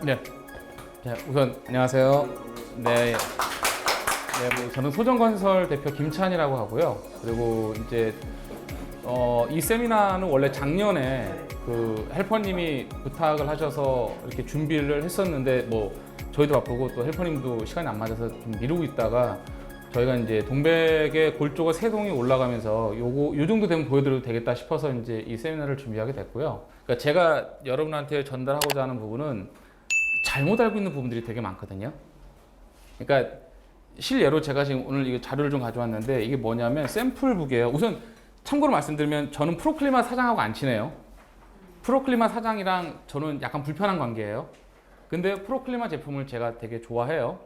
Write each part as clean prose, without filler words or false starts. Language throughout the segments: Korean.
네. 자, 우선 안녕하세요. 네. 저는 소정건설 대표 김찬이라고 하고요. 그리고 이제 이 세미나는 원래 작년에 그 헬퍼님이 부탁을 하셔서 이렇게 준비를 했었는데 저희도 바쁘고 또 헬퍼님도 시간이 안 맞아서 좀 미루고 있다가 저희가 이제 동백의 골조가 세 동이 올라가면서 요 정도 되면 보여드려도 되겠다 싶어서 이제 이 세미나를 준비하게 됐고요. 그러니까 제가 여러분한테 전달하고자 하는 부분은 잘못 알고 있는 부분들이 되게 많거든요. 그러니까 실예로 제가 지금 오늘 이 자료를 좀 가져왔는데 이게 뭐냐면 샘플북이에요. 우선 참고로 말씀드리면 저는 프로클리마 사장하고 안 친해요. 프로클리마 사장이랑 저는 약간 불편한 관계예요. 근데 프로클리마 제품을 제가 되게 좋아해요.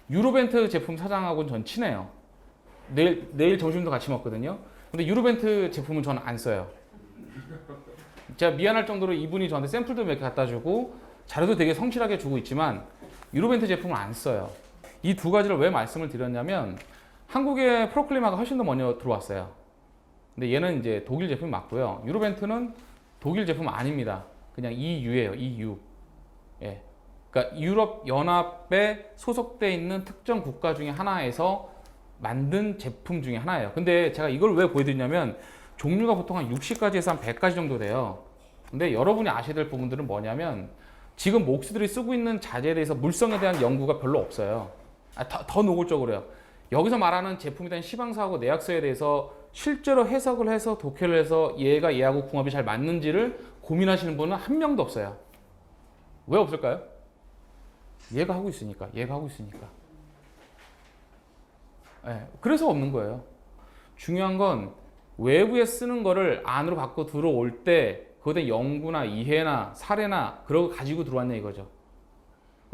유로벤트 제품 사장하고는 전 친해요. 내일 점심도 같이 먹거든요. 근데 유로벤트 제품은 저는 안 써요. 제가 미안할 정도로 이분이 저한테 샘플도 몇 개 갖다 주고 자료도 되게 성실하게 주고 있지만 유로벤트 제품을 안 써요. 이 두 가지를 왜 말씀을 드렸냐면 한국에 프로클리마가 훨씬 더 먼저 들어왔어요. 근데 얘는 이제 독일 제품이 맞고요. 유로벤트는 독일 제품 아닙니다. 그냥 EU예요. EU. 예. 그러니까 유럽 연합에 소속돼 있는 특정 국가 중에 하나에서 만든 제품 중에 하나예요. 근데 제가 이걸 왜 보여드리냐면 종류가 보통 한 60가지에서 한 100가지 정도 돼요. 근데 여러분이 아셔야 될 부분들은 뭐냐면 지금 목수들이 쓰고 있는 자재에 대해서 물성에 대한 연구가 별로 없어요. 더 노골적으로요. 여기서 말하는 제품에 대한 시방서하고 내약서에 대해서 실제로 해석을 해서 독해를 해서 얘하고 궁합이 잘 맞는지를 고민하시는 분은 한 명도 없어요. 왜 없을까요? 얘가 하고 있으니까. 네, 그래서 없는 거예요. 중요한 건 외부에 쓰는 거를 안으로 갖고 들어올 때 그거에 대한 연구나 이해나 사례나 그런 거 가지고 들어왔냐 이거죠.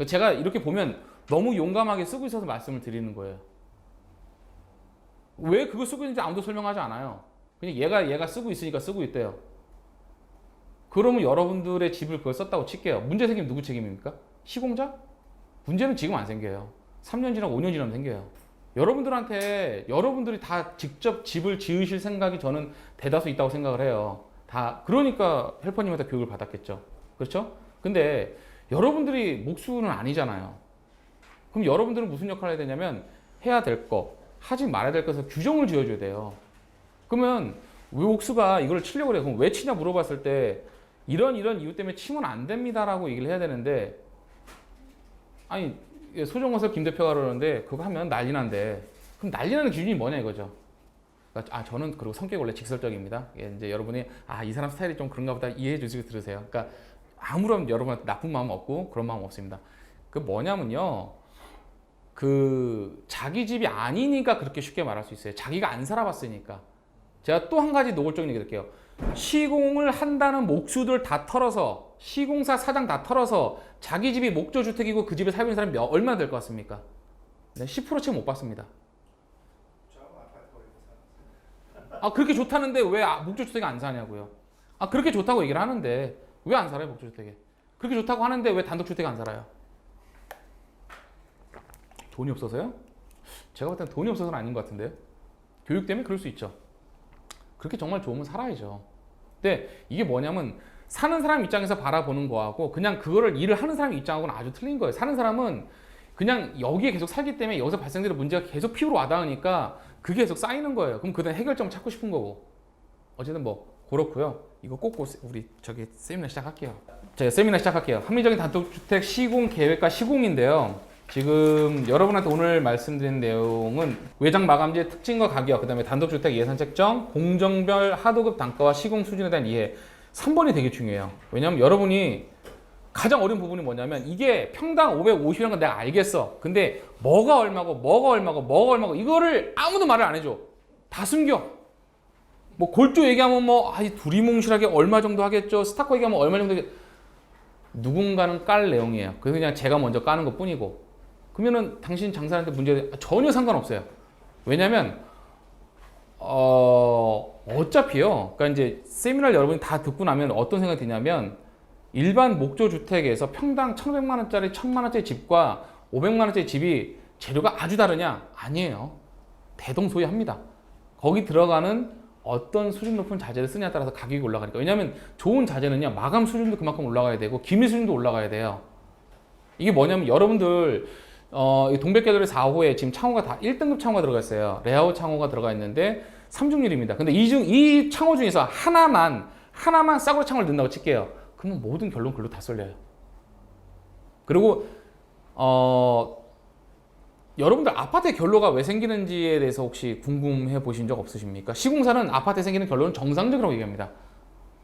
제가 이렇게 보면 너무 용감하게 쓰고 있어서 말씀을 드리는 거예요. 왜 그거 쓰고 있는지 아무도 설명하지 않아요. 그냥 얘가 쓰고 있으니까 쓰고 있대요. 그러면 여러분들의 집을 그걸 썼다고 칠게요. 문제 생기면 누구 책임입니까? 시공자? 문제는 지금 안 생겨요. 3년 지나고 5년 지나면 생겨요. 여러분들이 다 직접 집을 지으실 생각이 저는 대다수 있다고 생각을 해요. 그러니까 헬퍼님한테 교육을 받았겠죠. 그렇죠? 근데 여러분들이 목수는 아니잖아요. 그럼 여러분들은 무슨 역할을 해야 되냐면 해야 될 거, 하지 말아야 될 것을 규정을 지어줘야 돼요. 그러면 왜 목수가 이걸 치려고 그래? 그럼 왜 치냐 물어봤을 때 이런 이유 때문에 치면 안 됩니다라고 얘기를 해야 되는데 아니 소정건설 김 대표가 그러는데 그거 하면 난리 난대. 그럼 난리 나는 기준이 뭐냐 이거죠. 그러니까 저는 그리고 성격이 원래 직설적입니다. 이제 여러분이 이 사람 스타일이 좀 그런가 보다 이해해 주시고 들으세요. 그러니까 아무런 여러분한테 나쁜 마음 없고 그런 마음 없습니다. 그 뭐냐면요. 자기 집이 아니니까 그렇게 쉽게 말할 수 있어요. 자기가 안 살아봤으니까. 제가 또 한 가지 노골적인 얘기 드릴게요. 시공을 한다는 목수들 다 털어서 시공사 사장 다 털어서 자기 집이 목조주택이고 그 집에 살고 있는 사람이 얼마나 될 것 같습니까? 10%채 못 받습니다. 그렇게 좋다는데 왜 목조주택에 안 사냐고요. 그렇게 좋다고 얘기를 하는데 왜 안 살아요 목조주택에. 그렇게 좋다고 하는데 왜 단독주택에 안 살아요. 돈이 없어서요? 제가 볼 때는 돈이 없어서는 아닌 것 같은데요. 교육 때문에 그럴 수 있죠. 그렇게 정말 좋으면 살아야죠. 근데 이게 뭐냐면 사는 사람 입장에서 바라보는 거하고 그냥 그거를 일을 하는 사람 입장하고는 아주 틀린 거예요. 사는 사람은 그냥 여기에 계속 살기 때문에 여기서 발생되는 문제가 계속 피부로 와닿으니까 그게 계속 쌓이는 거예요. 그럼 그다음 해결점을 찾고 싶은 거고. 어쨌든 그렇고요. 이거 꼭 우리 세미나 시작할게요. 제가 세미나 시작할게요. 합리적인 단독주택 시공 계획과 시공인데요. 지금 여러분한테 오늘 말씀드린 내용은 외장 마감재의 특징과 가격, 그 다음에 단독주택 예산 책정, 공정별 하도급 단가와 시공 수준에 대한 이해. 3번이 되게 중요해요. 왜냐하면 여러분이 가장 어려운 부분이 뭐냐면 이게 평당 550이라는 건 내가 알겠어. 근데 뭐가 얼마고 이거를 아무도 말을 안 해줘. 다 숨겨. 골조 얘기하면 두리뭉실하게 얼마 정도 하겠죠. 스타코 얘기하면 얼마 정도 하겠죠. 누군가는 깔 내용이에요. 그래서 그냥 제가 먼저 까는 것 뿐이고. 그러면은 당신 장사하는데 문제 전혀 상관없어요. 왜냐면 어차피요. 그러니까 이제 세미나를 여러분이 다 듣고 나면 어떤 생각이 드냐면 일반 목조 주택에서 평당 1,500만 원짜리 1,000만 원짜리 집과 500만 원짜리 집이 재료가 아주 다르냐? 아니에요. 대동소이합니다. 거기 들어가는 어떤 수준 높은 자재를 쓰냐에 따라서 가격이 올라가니까. 왜냐하면 좋은 자재는요, 마감 수준도 그만큼 올라가야 되고 기밀 수준도 올라가야 돼요. 이게 뭐냐면 여러분들 이 동백갤러리 4호에 지금 창호가 다 1등급 창호가 들어가 있어요. 레아웃 창호가 들어가 있는데 3중률입니다. 근데 이 창호 중에서 하나만 싸구려 창호를 넣는다고 칠게요. 그러면 모든 결론 글로 다 쏠려요. 그리고 여러분들 아파트의 결로가 왜 생기는지에 대해서 혹시 궁금해 보신 적 없으십니까? 시공사는 아파트에 생기는 결로는 정상적이라고 얘기합니다.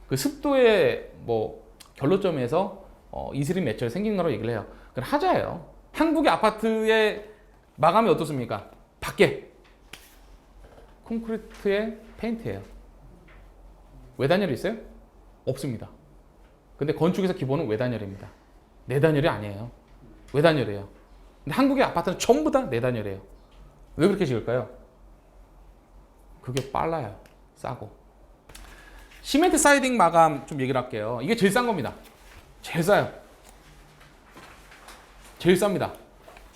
그 습도의 뭐 결로점에서 이슬이 맺혀서 생기는 거라고 얘기를 해요. 그건 하자예요. 한국의 아파트의 마감이 어떻습니까? 밖에 콘크리트에 페인트예요. 외단열이 있어요? 없습니다. 근데 건축에서 기본은 외단열입니다. 내단열이 아니에요. 외단열이에요. 근데 한국의 아파트는 전부 다 내단열이에요. 왜 그렇게 지을까요? 그게 빨라요. 싸고. 시멘트 사이딩 마감 좀 얘기를 할게요. 이게 제일 싼 겁니다. 제일 싸요. 제일 쌉니다.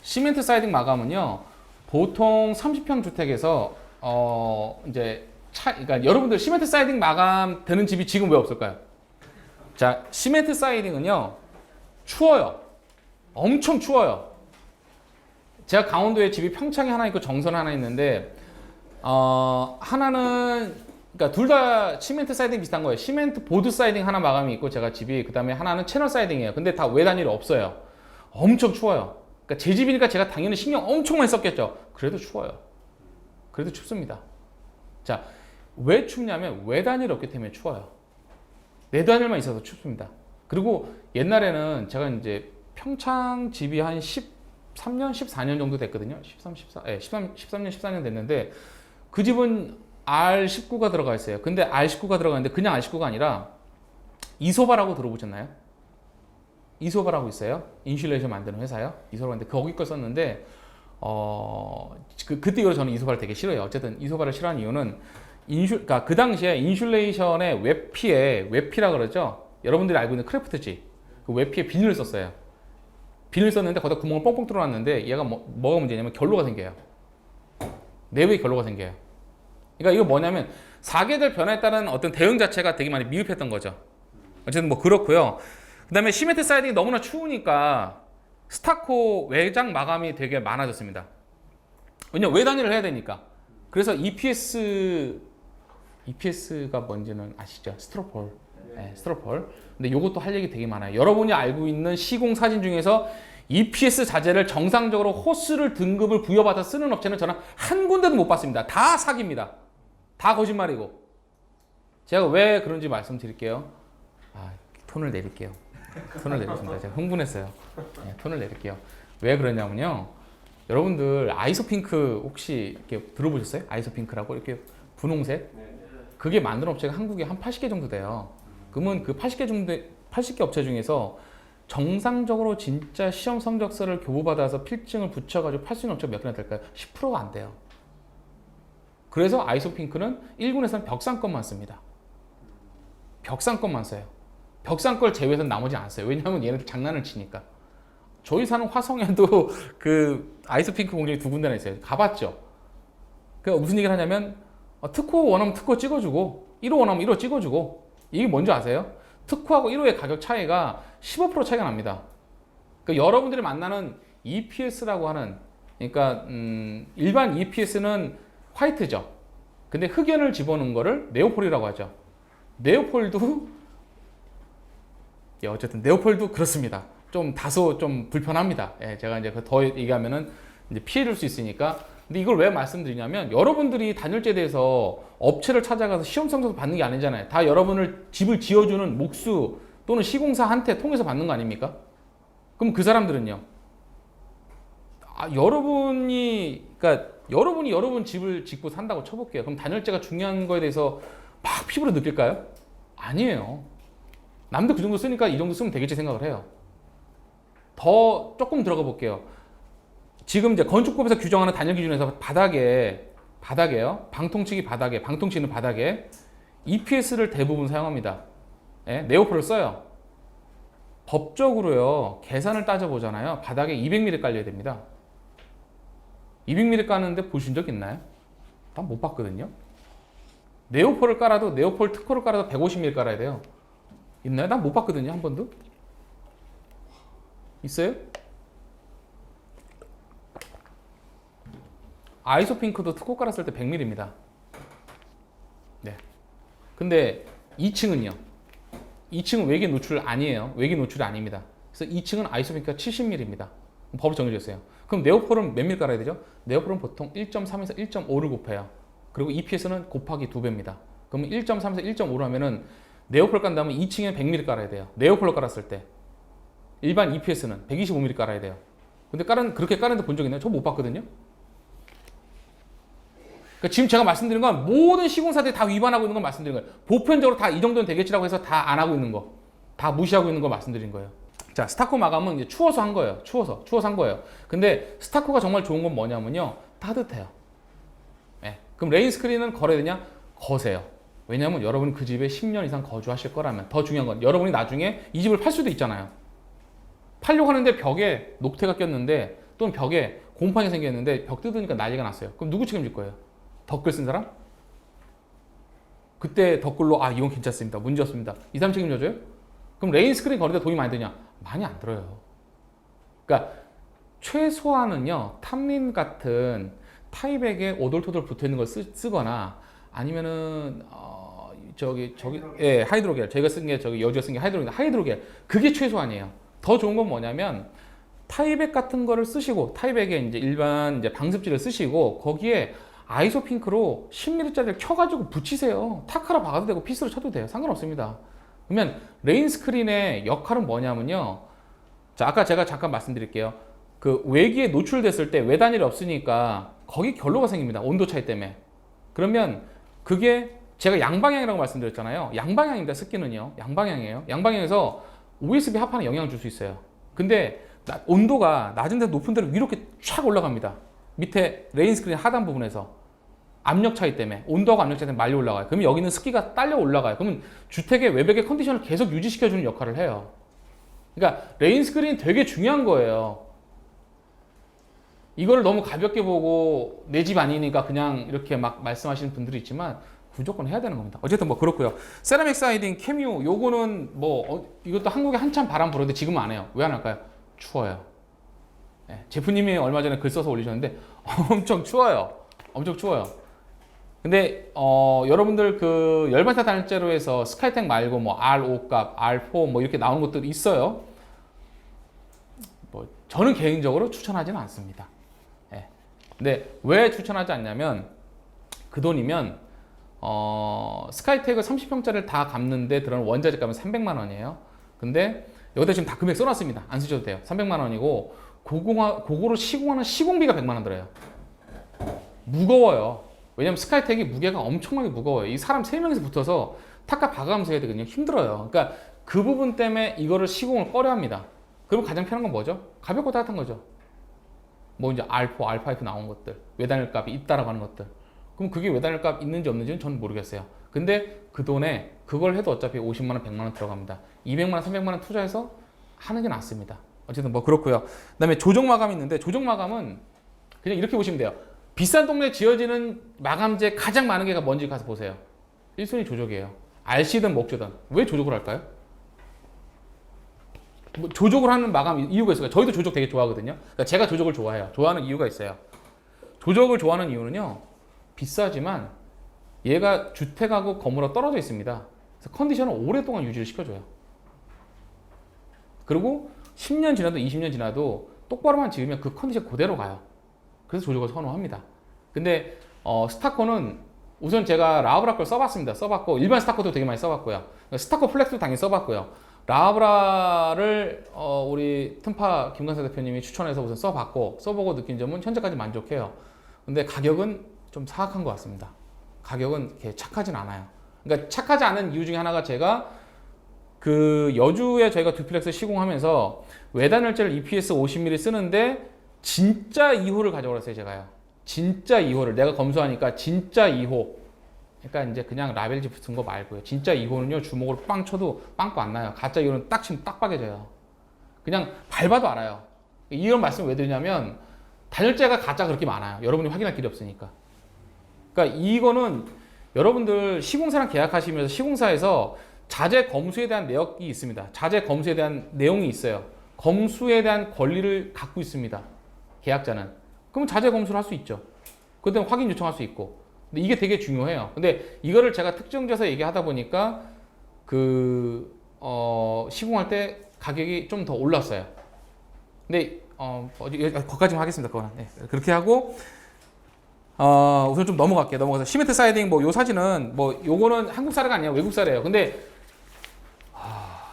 시멘트 사이딩 마감은요, 보통 30평 주택에서 그러니까 여러분들 시멘트 사이딩 마감 되는 집이 지금 왜 없을까요? 자, 시멘트 사이딩은요, 추워요. 엄청 추워요. 제가 강원도에 집이 평창에 하나 있고 정선에 하나 있는데, 하나는, 그러니까 둘 다 시멘트 사이딩 비슷한 거예요. 시멘트 보드 사이딩 하나 마감이 있고 제가 집이, 그 다음에 하나는 채널 사이딩이에요. 근데 다 외단열이 없어요. 엄청 추워요. 그러니까 제 집이니까 제가 당연히 신경 엄청 많이 썼겠죠. 그래도 추워요. 그래도 춥습니다. 자, 왜 춥냐면 외단열이 없기 때문에 추워요. 내단열만 있어서 춥습니다. 그리고 옛날에는 제가 이제 평창 집이 한 13년, 14년 정도 됐거든요. 13년, 14년 됐는데 그 집은 R19가 들어가 있어요. 근데 R19가 들어가는데 그냥 R19가 아니라 이소바라고 들어보셨나요? 이소바라고 있어요. 인슐레이션 만드는 회사요. 이소바인데 거기 걸 썼는데 그때 이후로 저는 이소바를 되게 싫어해요. 어쨌든 이소바를 싫어하는 이유는 그러니까 그 당시에 인슐레이션의 외피라 그러죠. 여러분들이 알고 있는 크래프트지. 그 외피에 비닐을 썼어요. 비닐 썼는데 거기다 구멍을 뻥뻥 뚫어놨는데 얘가 뭐가 문제냐면 결로가 생겨요. 내부에 결로가 생겨요. 그러니까 이거 뭐냐면 사계절 변화에 따른 어떤 대응 자체가 되게 많이 미흡했던 거죠. 어쨌든 뭐 그렇고요. 그 다음에 시멘트 사이딩이 너무나 추우니까 스타코 외장 마감이 되게 많아졌습니다. 왜냐면 외단열을 해야 되니까. 그래서 EPS가 뭔지는 아시죠? 스티로폴. 네, 스티로폴. 근데 이것도 할 얘기 되게 많아요. 여러분이 알고 있는 시공 사진 중에서 EPS 자재를 정상적으로 호스를 등급을 부여받아 쓰는 업체는 저는 한 군데도 못 봤습니다. 다 사기입니다. 다 거짓말이고. 제가 왜 그런지 말씀드릴게요. 톤을 내릴게요. 톤을 내렸습니다. 제가 흥분했어요. 네, 톤을 내릴게요. 왜 그러냐면요. 여러분들 아이소핑크 혹시 이렇게 들어보셨어요? 아이소핑크라고 이렇게 분홍색? 그게 만든 업체가 한국에 한 80개 정도 돼요. 그러면 그 80개 업체 중에서 정상적으로 진짜 시험 성적서를 교부받아서 필증을 붙여가지고 팔 수 있는 업체가 몇 개나 될까요? 10%가 안 돼요. 그래서 아이소핑크는 1군에서는 벽상권만 씁니다. 벽상권만 써요. 벽상권 제외해서는 나머지는 안 써요. 왜냐하면 얘네들 장난을 치니까. 저희 사는 화성에도 그 아이소핑크 공장이 2군데나 있어요. 가봤죠. 그러니까 무슨 얘기를 하냐면 특호 원하면 특호 찍어주고 1호 원하면 1호 찍어주고. 이게 뭔지 아세요? 특호하고 1호의 가격 차이가 15% 차이가 납니다. 그러니까 여러분들이 만나는 EPS라고 하는, 그러니까 일반 EPS는 화이트죠. 근데 흑연을 집어넣은 거를 네오폴이라고 하죠. 네오폴도 어쨌든 네오폴도 그렇습니다. 좀 다소 좀 불편합니다. 제가 이제 더 얘기하면은 이제 피해 줄 수 있으니까. 근데 이걸 왜 말씀드리냐면 여러분들이 단열재에 대해서 업체를 찾아가서 시험 성적서 받는 게 아니잖아요. 다 여러분을 집을 지어주는 목수 또는 시공사한테 통해서 받는 거 아닙니까? 그럼 그 사람들은요? 그러니까 여러분이 여러분 집을 짓고 산다고 쳐볼게요. 그럼 단열재가 중요한 거에 대해서 막 피부로 느낄까요? 아니에요. 남도 그 정도 쓰니까 이 정도 쓰면 되겠지 생각을 해요. 더 조금 들어가 볼게요. 지금 이제 건축법에서 규정하는 단열 기준에서 바닥에요. 방통치기 바닥에, 방통치는 바닥에 EPS를 대부분 사용합니다. 네오폴을 써요. 법적으로요. 계산을 따져보잖아요. 바닥에 200mm 깔려야 됩니다. 200mm 까는데 보신 적 있나요? 난 못 봤거든요. 네오폴을 깔아도 네오폴 특허를 깔아도 150mm 깔아야 돼요. 있나요? 난 못 봤거든요. 한 번도. 있어요? 아이소핑크도 특허 깔았을 때 100mm입니다. 네. 근데 2층은요. 2층은 외계 노출 아니에요. 외계 노출이 아닙니다. 그래서 2층은 아이소핑크가 70mm입니다. 법으로 정해졌어요. 그럼 네오폴은 몇 mm 깔아야 되죠? 네오폴은 보통 1.3에서 1.5를 곱해요. 그리고 EPS는 곱하기 2배입니다. 그러면 1.3에서 1.5로 하면은 네오폴 깐다면 2층에 100mm 깔아야 돼요. 네오폴로 깔았을 때. 일반 EPS는 125mm 깔아야 돼요. 근데 그렇게 까는데 본 적 있나요? 저 못 봤거든요. 그러니까 지금 제가 말씀드린 건 모든 시공사들이 다 위반하고 있는 걸 말씀드린 거예요. 보편적으로 다 이 정도는 되겠지라고 해서 다 안 하고 있는 거. 다 무시하고 있는 걸 말씀드린 거예요. 자, 스타코 마감은 이제 추워서 한 거예요. 추워서 한 거예요. 근데 스타코가 정말 좋은 건 뭐냐면요. 따뜻해요. 네. 그럼 레인 스크린은 거래야 되냐? 거세요. 왜냐하면 여러분이 그 집에 10년 이상 거주하실 거라면. 더 중요한 건 여러분이 나중에 이 집을 팔 수도 있잖아요. 팔려고 하는데 벽에 녹태가 꼈는데 또는 벽에 곰팡이 생겼는데 벽 뜯으니까 난리가 났어요. 그럼 누구 책임질 거예요? 댓글 쓴 사람? 그때 댓글로 이건 괜찮습니다. 문제 없습니다. 이 사람 책임져줘요? 그럼 레인 스크린 거리다 돈이 많이 드냐? 많이 안 들어요. 그러니까 최소한은요. 탐린 같은 타이백에 오돌토돌 붙어있는 걸 쓰거나 아니면은 하이드로겔. 저희가 쓴 게 여주가 쓴 게 하이드로겔. 그게 최소한이에요. 더 좋은 건 뭐냐면 타이백 같은 거를 쓰시고 타이백에 이제 일반 이제 방습지를 쓰시고 거기에 아이소핑크로 10mm짜리를 켜가지고 붙이세요. 타카라 박아도 되고 피스로 쳐도 돼요. 상관없습니다. 그러면 레인 스크린의 역할은 뭐냐면요. 자, 아까 제가 잠깐 말씀드릴게요. 그 외기에 노출됐을 때 외단일이 없으니까 거기 결로가 생깁니다. 온도 차이 때문에. 그러면 그게 제가 양방향이라고 말씀드렸잖아요. 양방향입니다. 습기는요. 양방향이에요. 양방향에서 USB 합판에 영향을 줄 수 있어요. 근데 온도가 낮은 데서 높은 데로 위로 이렇게 촥 올라갑니다. 밑에 레인 스크린 하단 부분에서 압력 차이 때문에 온도하고 압력 차이 때문에 말려 올라가요. 그러면 여기는 습기가 딸려 올라가요. 그러면 주택의 외벽의 컨디션을 계속 유지시켜주는 역할을 해요. 그러니까 레인 스크린이 되게 중요한 거예요. 이거를 너무 가볍게 보고 내 집 아니니까 그냥 이렇게 막 말씀하시는 분들이 있지만 무조건 해야 되는 겁니다. 어쨌든 뭐 그렇고요. 세라믹 사이딩 캠유 요거는 이것도 한국에 한참 바람 불었는데 지금은 안 해요. 왜 안 할까요? 추워요. 네, 제프님이 얼마 전에 글 써서 올리셨는데 엄청 추워요. 엄청 추워요. 근데 여러분들 그 열반사 단열재로해서 스카이텍 말고 뭐 R5 값, R4 뭐 이렇게 나오는 것들이 있어요. 저는 개인적으로 추천하지는 않습니다. 네. 근데 왜 추천하지 않냐면 그 돈이면 스카이텍을 30평짜리를 다 갚는데 들어가는 원자재 값은 300만 원이에요. 근데 여기다 지금 다 금액 써놨습니다. 안 쓰셔도 돼요. 300만 원이고 그거로 시공하는 시공비가 100만 원 들어요. 무거워요. 왜냐면 스카이텍이 무게가 엄청나게 무거워요. 이 사람 3명이서 붙어서 탁가 박아가면서 해야 되거든요. 힘들어요. 그러니까 그 부분 때문에 이거를 시공을 꺼려 합니다. 그럼 가장 편한 건 뭐죠? 가볍고 따뜻한 거죠. 뭐 이제 R4, R5 나온 것들, 외단열 값이 있다라고 하는 것들. 그럼 그게 외단열 값 있는지 없는지는 저는 모르겠어요. 근데 그 돈에 그걸 해도 어차피 50만 원, 100만 원 들어갑니다. 200만 원, 300만 원 투자해서 하는 게 낫습니다. 어쨌든 뭐 그렇고요. 그다음에 조정 마감이 있는데 조정 마감은 그냥 이렇게 보시면 돼요. 비싼 동네에 지어지는 마감재 가장 많은 게 뭔지 가서 보세요. 1순위 조적이에요. RC든 목조든. 왜 조적을 할까요? 뭐 조적을 하는 마감 이유가 있어요. 저희도 조적 되게 좋아하거든요. 그러니까 제가 조적을 좋아해요. 좋아하는 이유가 있어요. 조적을 좋아하는 이유는요. 비싸지만 얘가 주택하고 건물하고 떨어져 있습니다. 그래서 컨디션을 오랫동안 유지를 시켜줘요. 그리고 10년 지나도 20년 지나도 똑바로만 지으면 그 컨디션 그대로 가요. 그래서 조적을 선호합니다. 근데 스타코는 우선 제가 라브라 걸 써봤습니다. 써봤고 일반 스타코도 되게 많이 써봤고요. 스타코 플렉스도 당연히 써봤고요. 라브라를 우리 틈파 김관사 대표님이 추천해서 우선 써보고 느낀 점은 현재까지 만족해요. 근데 가격은 좀 사악한 것 같습니다. 가격은 이렇게 착하진 않아요. 그러니까 착하지 않은 이유 중에 하나가 제가 그 여주에 저희가 듀플렉스 시공하면서 외단열재를 EPS 50mm 쓰는데 진짜 2호를 가져오라 했어요. 제가요. 진짜 2호를 내가 검수하니까 진짜 2호. 그러니까 이제 그냥 라벨지 붙은 거 말고요. 진짜 2호는요 주먹으로 빵 쳐도 빵꾸 안 나요. 가짜 2호는 딱 치면 딱 빠개져요. 그냥 밟아도 알아요. 이런 말씀을 왜 드리냐면 단열재가 가짜 그렇게 많아요. 여러분이 확인할 길이 없으니까. 그러니까 이거는 여러분들 시공사랑 계약하시면서 시공사에서 자재 검수에 대한 내역이 있습니다. 자재 검수에 대한 내용이 있어요. 검수에 대한 권리를 갖고 있습니다. 계약자는. 그럼 자재 검수를 할 수 있죠. 그때 확인 요청할 수 있고. 근데 이게 되게 중요해요. 근데 이거를 제가 특정지어서 얘기하다 보니까 시공할 때 가격이 좀 더 올랐어요. 근데 거기까지만 하겠습니다. 그거는. 네, 그렇게 하고 우선 좀 넘어갈게요. 넘어가서 시멘트 사이딩 뭐 요 사진은 뭐 요거는 한국 사례가 아니에요. 외국 사례예요. 근데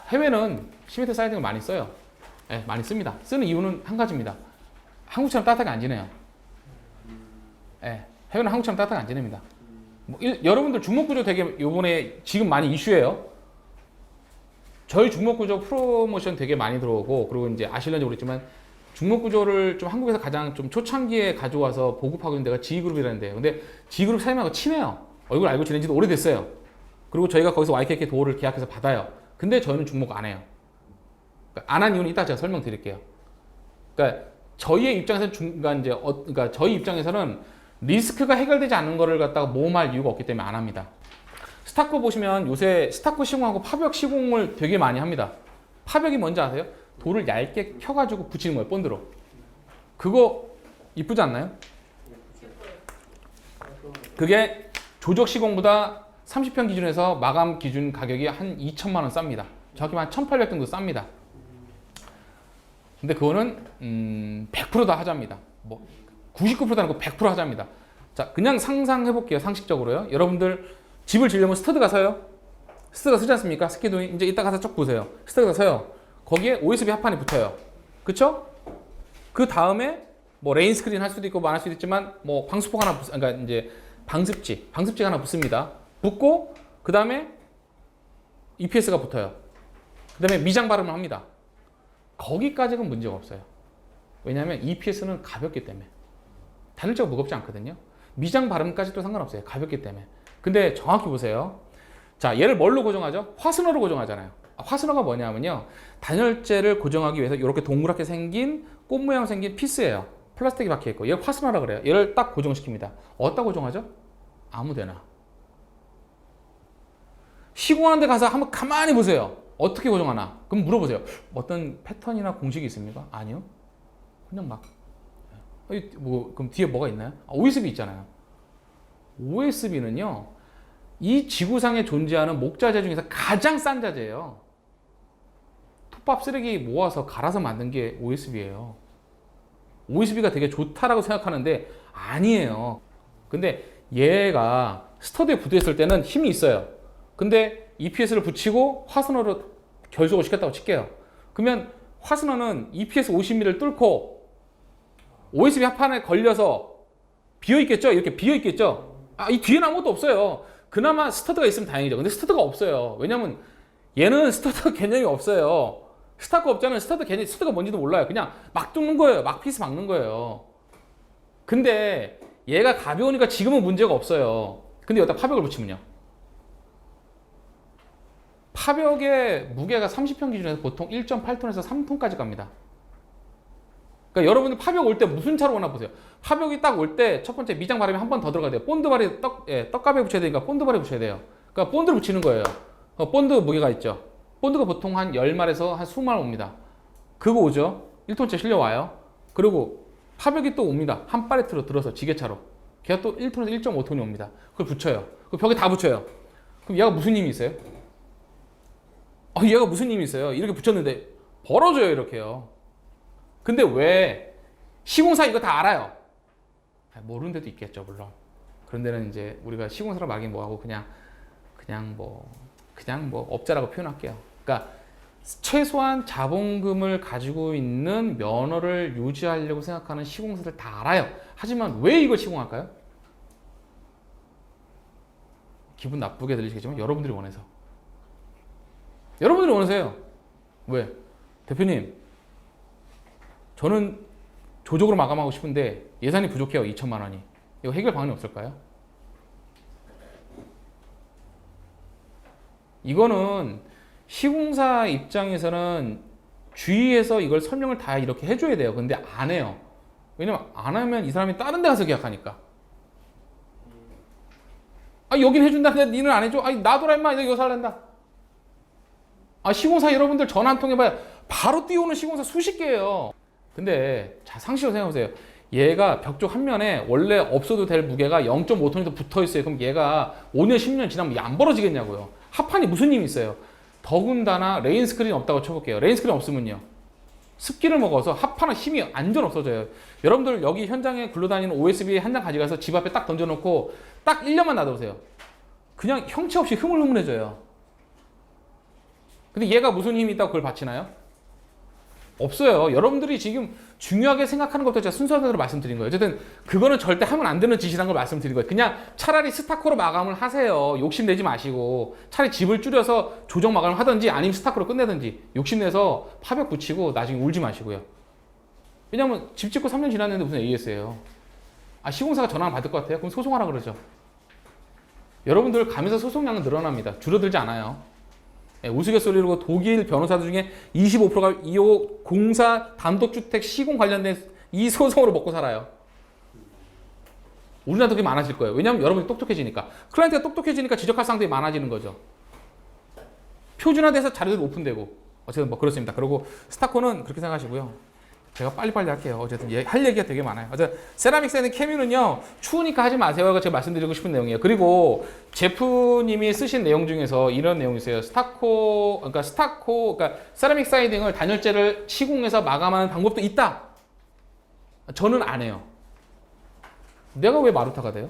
해외는 시멘트 사이딩을 많이 써요. 네, 많이 씁니다. 쓰는 이유는 한 가지입니다. 한국처럼 따뜻하게 안 지내요. 네, 해외는 한국처럼 따뜻하게 안 지냅니다. 여러분들 중목구조 되게 요번에 지금 많이 이슈예요. 저희 중목구조 프로모션 되게 많이 들어오고, 그리고 이제 아실런지 모르겠지만 중목구조를 좀 한국에서 가장 좀 초창기에 가져와서 보급하고 있는 데가 G그룹이라는데요. 근데 G그룹 사장님하고 친해요. 얼굴 알고 지낸 지도 오래됐어요. 그리고 저희가 거기서 YKK 도어를 계약해서 받아요. 근데 저희는 중목 안 해요. 그러니까 안 한 이유는 이따 제가 설명드릴게요. 그러니까 저희의 입장에서는 그러니까 저희 입장에서는 리스크가 해결되지 않는 거를 갖다가 모험할 이유가 없기 때문에 안 합니다. 스타코 보시면 요새 스타코 시공하고 파벽 시공을 되게 많이 합니다. 파벽이 뭔지 아세요? 돌을 얇게 켜가지고 붙이는 거예요, 본드로. 그거 이쁘지 않나요? 그게 조적 시공보다 30평 기준에서 마감 기준 가격이 한 2천만 원 쌉니다. 정확히 한 1,800 정도 쌉니다. 근데 그거는 100%다 하자입니다. 뭐 99%도 아니고 100% 하자입니다. 자, 그냥 상상해 볼게요. 상식적으로요. 여러분들 집을 지으려면 스터드가 서요. 스터드가 서지 않습니까? 스키도잉 이제 이따 가서 쭉 보세요. 스터드가 서요. 거기에 OSB 합판이 붙어요. 그쵸? 그 다음에 뭐 레인 스크린 할 수도 있고 뭐 안 할 수도 있지만 뭐 방수포가 하나 그러니까 이제 방습지가 하나 붙습니다. 붙고 그 다음에 EPS가 붙어요. 그 다음에 미장 발음을 합니다. 거기까지는 문제가 없어요. 왜냐하면 EPS는 가볍기 때문에. 단열재가 무겁지 않거든요. 미장 발음까지도 상관없어요. 가볍기 때문에. 근데 정확히 보세요. 자, 얘를 뭘로 고정하죠? 화스너로 고정하잖아요. 화스너가 뭐냐면요. 단열재를 고정하기 위해서 이렇게 동그랗게 생긴 꽃 모양 생긴 피스예요. 플라스틱이 박혀 있고 얘를 화스너라 그래요. 얘를 딱 고정시킵니다. 어디다 고정하죠? 아무데나. 시공하는 데 가서 한번 가만히 보세요. 어떻게 고정하나? 그럼 물어보세요. 어떤 패턴이나 공식이 있습니까? 아니요. 그냥 막. 그럼 뒤에 뭐가 있나요? OSB 있잖아요. OSB는요, 이 지구상에 존재하는 목자재 중에서 가장 싼 자재예요. 톱밥 쓰레기 모아서 갈아서 만든 게 OSB예요. OSB가 되게 좋다라고 생각하는데 아니에요. 근데 얘가 스터드에 붙어있을 때는 힘이 있어요. 근데 EPS를 붙이고 화스너로 결속을 시켰다고 칠게요. 그러면 화스너는 EPS 50mm를 뚫고 OSB 합판에 걸려서 비어있겠죠? 이렇게 비어있겠죠? 이 뒤에는 아무것도 없어요. 그나마 스터드가 있으면 다행이죠. 근데 스터드가 없어요. 왜냐면 얘는 스터드 개념이 없어요. 스타코 업자는 스터드가 뭔지도 몰라요. 그냥 막 뚫는 거예요. 막 피스 박는 거예요. 근데 얘가 가벼우니까 지금은 문제가 없어요. 근데 여기다 파벽을 붙이면요. 파벽의 무게가 30평 기준에서 보통 1.8톤에서 3톤까지 갑니다. 그러니까 여러분들 파벽 올 때 무슨 차로 오나 보세요. 파벽이 딱 올 때 첫 번째 미장 바람이 한 번 더 들어가야 돼요. 본드발이 떡갑에 붙여야 되니까 본드발에 붙여야 돼요. 그러니까 본드를 붙이는 거예요. 본드 무게가 있죠. 본드가 보통 한 10말에서 한 20말 옵니다. 그거 오죠. 1톤째 실려와요. 그리고 파벽이 또 옵니다. 한 팔레트로 들어서 지게차로. 걔가 또 1톤에서 1.5톤이 옵니다. 그걸 붙여요. 그 벽에 다 붙여요. 그럼 얘가 무슨 힘이 있어요? 얘가 무슨 힘이 있어요? 이렇게 붙였는데 벌어져요, 이렇게요. 근데 왜 시공사 이거 다 알아요? 모르는 데도 있겠죠, 물론. 그런 데는 이제 우리가 시공사로 말하긴 뭐하고 그냥 뭐 업자라고 표현할게요. 그러니까 최소한 자본금을 가지고 있는 면허를 유지하려고 생각하는 시공사들 다 알아요. 하지만 왜 이걸 시공할까요? 기분 나쁘게 들리시겠지만 여러분들이 원해서. 여러분들이 원하세요. 왜? 대표님, 저는 조적으로 마감하고 싶은데 예산이 부족해요. 2천만 원이. 이거 해결 방안이 없을까요? 이거는 시공사 입장에서는 주의해서 이걸 설명을 다 이렇게 해줘야 돼요. 근데 안 해요. 왜냐면 안 하면 이 사람이 다른 데 가서 계약하니까. 아, 여긴 해준다는데 니는 안 해줘? 아니, 놔둬라 임마. 내가 이거 살란다. 아, 시공사 여러분들 전화 한 통 해봐야 바로 뛰어오는 시공사 수십 개예요. 근데 자, 상식으로 생각해보세요. 얘가 벽 쪽 한 면에 원래 없어도 될 무게가 0.5톤이 붙어 있어요. 그럼 얘가 5년, 10년 지나면 안 벌어지겠냐고요. 합판이 무슨 힘이 있어요? 더군다나 레인 스크린 없다고 쳐볼게요. 레인 스크린 없으면요, 습기를 먹어서 합판은 힘이 완전 없어져요. 여러분들 여기 현장에 굴러다니는 OSB 한 장 가져가서 집 앞에 딱 던져놓고 딱 1년만 놔두세요. 그냥 형체 없이 흐물흐물해져요. 근데 얘가 무슨 힘이 있다고 그걸 바치나요? 없어요. 여러분들이 지금 중요하게 생각하는 것도 제가 순서대로 말씀드린 거예요. 어쨌든 그거는 절대 하면 안 되는 짓이라는 걸 말씀드린 거예요. 그냥 차라리 스타코로 마감을 하세요. 욕심내지 마시고 차라리 집을 줄여서 조정 마감을 하든지 아니면 스타코로 끝내든지 욕심내서 파벽 붙이고 나중에 울지 마시고요. 왜냐면 집 짓고 3년 지났는데 무슨 AS예요. 아, 시공사가 전화를 받을 것 같아요? 그럼 소송하라 그러죠. 여러분들 가면서 소송량은 늘어납니다. 줄어들지 않아요. 네, 우스갯소리로 독일 변호사들 중에 25%가 이 공사 단독주택 시공 관련된 이 소송으로 먹고 살아요. 우리나라도 그게 많아질 거예요. 왜냐하면 여러분이 똑똑해지니까. 클라이언트가 똑똑해지니까 지적할 사항들이 많아지는 거죠. 표준화돼서 자료들이 오픈되고. 어쨌든 뭐 그렇습니다. 그리고 스타코는 그렇게 생각하시고요. 제가 빨리빨리 할게요. 어쨌든 할 얘기가 되게 많아요. 어쨌든 세라믹 사이딩 케미는요, 추우니까 하지 마세요가 제가 말씀드리고 싶은 내용이에요. 그리고 제프님이 쓰신 내용 중에서 이런 내용이 있어요. 그러니까 세라믹 사이딩을 단열재를 시공해서 마감하는 방법도 있다. 저는 안 해요. 내가 왜 마루타가 돼요?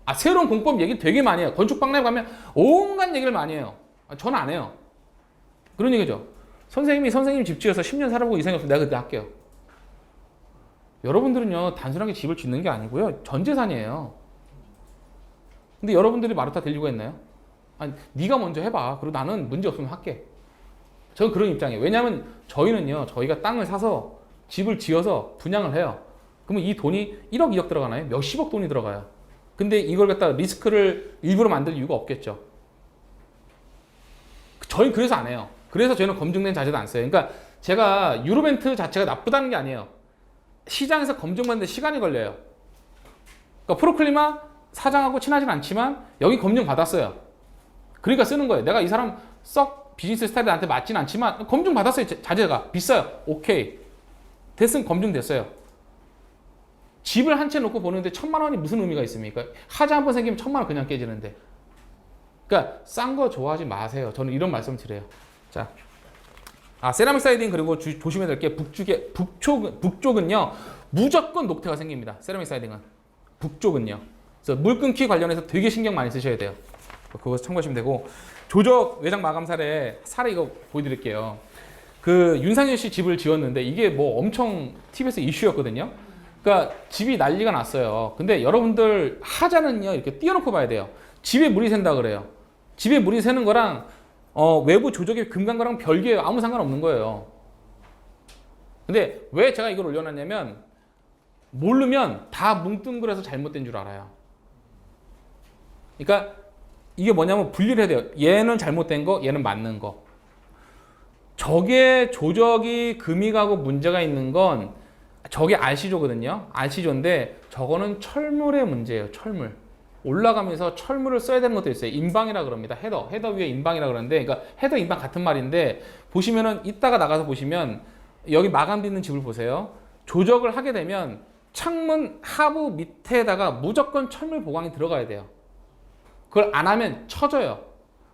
아, 새로운 공법 얘기 되게 많이 해요. 건축박람회 가면 온갖 얘기를 많이 해요. 저는 안 해요. 그런 얘기죠. 선생님 집 지어서 10년 살아보고 이상이 없으면 내가 그때 할게요. 여러분들은요, 단순하게 집을 짓는 게 아니고요, 전 재산이에요. 근데 여러분들이 마루타 될 이유가 있나요? 아니, 네가 먼저 해봐. 그리고 나는 문제 없으면 할게. 저는 그런 입장이에요. 왜냐하면 저희가 땅을 사서 집을 지어서 분양을 해요. 그러면 이 돈이 1억, 2억 들어가나요? 몇십억 돈이 들어가요. 근데 이걸 갖다 리스크를 일부러 만들 이유가 없겠죠. 저희 그래서 안 해요. 그래서 저희는 검증된 자재도 안 써요. 그러니까 제가 유로벤트 자체가 나쁘다는 게 아니에요. 시장에서 검증받는데 시간이 걸려요. 그러니까 프로클리마 사장하고 친하진 않지만 여기 검증 받았어요. 그러니까 쓰는 거예요. 내가 이 사람 썩 비즈니스 스타일이 나한테 맞진 않지만 검증 받았어요. 자재가 비싸요. 오케이. 됐으면 검증됐어요. 집을 한 채 놓고 보는데 1,000만 원이 무슨 의미가 있습니까? 하자 한번 생기면 1,000만 원 그냥 깨지는데. 그러니까 싼 거 좋아하지 마세요. 저는 이런 말씀 드려요. 자, 세라믹 사이딩 그리고 조심해야 될 게 북쪽은요 무조건 녹태가 생깁니다. 세라믹 사이딩은 북쪽은요. 그래서 물 끊기 관련해서 되게 신경 많이 쓰셔야 돼요. 그거 참고하시면 되고, 조적 외장 마감 사례 이거 보여드릴게요. 그 윤상현 씨 집을 지었는데 이게 뭐 엄청 TV에서 이슈였거든요. 그러니까 집이 난리가 났어요. 근데 여러분들 하자는요 이렇게 띄워놓고 봐야 돼요. 집에 물이 샌다 그래요. 집에 물이 새는 거랑 외부 조적이 금간 거랑 별개예요. 아무 상관없는 거예요. 근데 왜 제가 이걸 올려놨냐면 모르면 다 뭉뚱그려서 잘못된 줄 알아요. 그러니까 이게 뭐냐면 분리를 해야 돼요. 얘는 잘못된 거, 얘는 맞는 거. 저게 조적이 금이 가고 문제가 있는 건 저게 RC조거든요. RC조인데 저거는 철물의 문제예요. 철물. 올라가면서 철물을 써야 되는 것도 있어요. 인방이라 그럽니다. 헤더 위에 인방이라 그러는데, 그러니까 헤더 인방 같은 말인데, 보시면은 이따가 나가서 보시면 여기 마감돼 있는 집을 보세요. 조적을 하게 되면 창문 하부 밑에다가 무조건 철물 보강이 들어가야 돼요. 그걸 안 하면 처져요.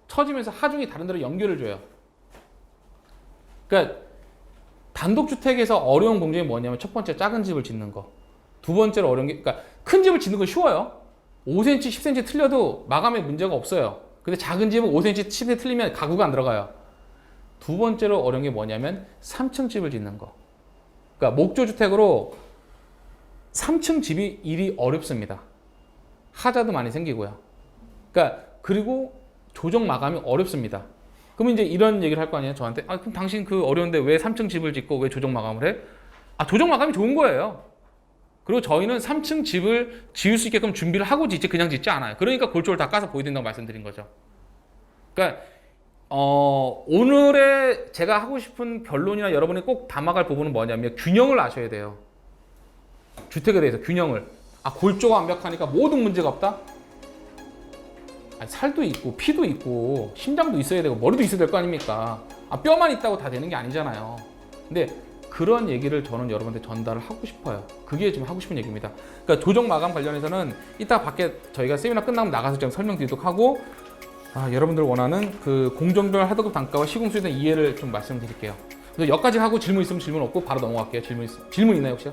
처지면서 하중이 다른 데로 연결을 줘요. 그러니까 단독주택에서 어려운 공정이 뭐냐면 첫 번째 작은 집을 짓는 거, 두 번째로 어려운 게, 그러니까 큰 집을 짓는 건 쉬워요. 5cm, 10cm 틀려도 마감에 문제가 없어요. 근데 작은 집은 5cm, 10cm 틀리면 가구가 안 들어가요. 두 번째로 어려운 게 뭐냐면 3층 집을 짓는 거. 그러니까 목조주택으로 3층 집이 일이 어렵습니다. 하자도 많이 생기고요. 그러니까 그리고 조정 마감이 어렵습니다. 그러면 이제 이런 얘기를 할 거 아니에요, 저한테. 그럼 당신 그 어려운데 왜 3층 집을 짓고 왜 조정 마감을 해? 조정 마감이 좋은 거예요. 그리고 저희는 3층 집을 지을 수 있게끔 준비를 하고 짓지 그냥 짓지 않아요. 그러니까 골조를 다 까서 보여드린다고 말씀드린 거죠. 그러니까 오늘의 제가 하고 싶은 결론이나 여러분이 꼭 담아갈 부분은 뭐냐면 균형을 아셔야 돼요. 주택에 대해서 균형을. 아, 골조가 완벽하니까 모든 문제가 없다? 아니, 살도 있고 피도 있고 심장도 있어야 되고 머리도 있어야 될 거 아닙니까? 아, 뼈만 있다고 다 되는 게 아니잖아요. 근데 그런 얘기를 저는 여러분한테 전달을 하고 싶어요. 그게 지금 하고 싶은 얘기입니다. 그러니까 조정 마감 관련해서는 이따 밖에 저희가 세미나 끝나면 나가서 좀 설명드리도록 하고, 여러분들 원하는 그 공정별 하도급 단가와 시공수에 대한 이해를 좀 말씀드릴게요. 그래서 여기까지 하고 질문 있으면 질문 없고 바로 넘어갈게요. 질문 있나요 혹시요?